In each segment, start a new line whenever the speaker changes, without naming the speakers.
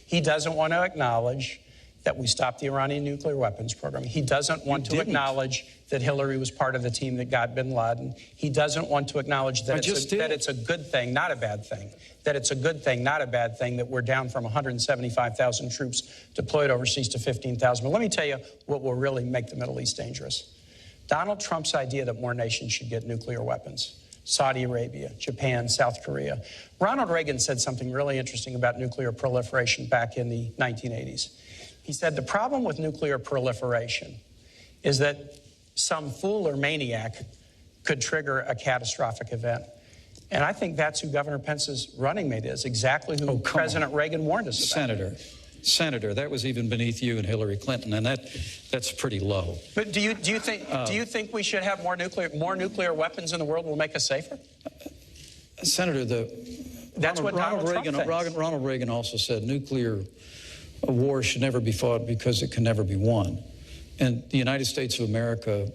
He doesn't want to acknowledge that we stopped the Iranian nuclear weapons program. He doesn't want to acknowledge that Hillary was part of the team that got bin Laden. He doesn't want to acknowledge that it's a good thing, not a bad thing. That it's a good thing, not a bad thing, that we're down from 175,000 troops deployed overseas to 15,000. But let me tell you what will really make the Middle East dangerous. Donald Trump's idea that more nations should get nuclear weapons. Saudi Arabia, Japan, South Korea. Ronald Reagan said something really interesting about nuclear proliferation back in the 1980s. He said the problem with nuclear proliferation is that some fool or maniac could trigger a catastrophic event. And I think that's who Governor Pence's running mate is, exactly who President Reagan warned us about.
Senator, that was even beneath you and Hillary Clinton, and that's pretty low.
But do you think we should have more nuclear weapons in the world will make us safer?
Senator, Ronald Reagan also said nuclear war should never be fought because it can never be won. And the United States of America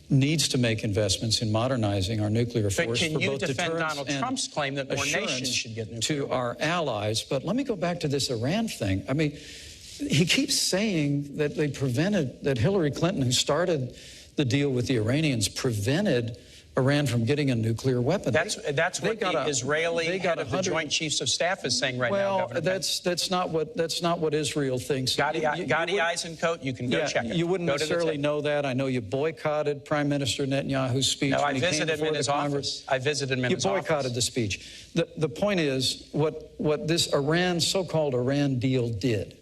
needs to make investments in modernizing our nuclear force for both deterrence
Donald Trump's claim that more nations should get nuclear
to our allies. But let me go back to this Iran thing. I mean, he keeps saying that that Hillary Clinton, who started the deal with the Iranians, prevented Iran from getting a nuclear weapon.
That's what the Israeli head of the Joint Chiefs of Staff is saying right now.
Well, that's not what Israel thinks.
Gadi Eisenkot, you can go check it.
You wouldn't necessarily know that. I know you boycotted Prime Minister Netanyahu's speech.
No, I visited him in his office. I visited him in his office.
You boycotted the speech. The point is, what this so-called Iran deal did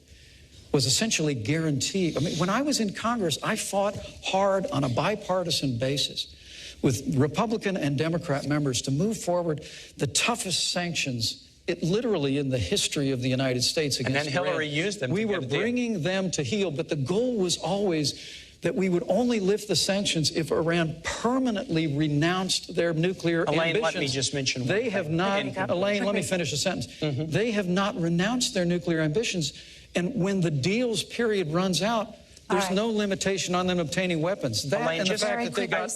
was essentially guarantee. I mean, when I was in Congress, I fought hard on a bipartisan basis with Republican and Democrat members to move forward the toughest sanctions, literally in the history of the United States against Iran.
And then Hillary used them.
We were bringing them to heel, but the goal was always that we would only lift the sanctions if Iran permanently renounced their nuclear ambitions.
Let me just mention one thing.
They have not, Elaine, let me finish a sentence. They have not renounced their nuclear ambitions, and when the deal's period runs out, there's no limitation on them obtaining weapons. That and the fact that they got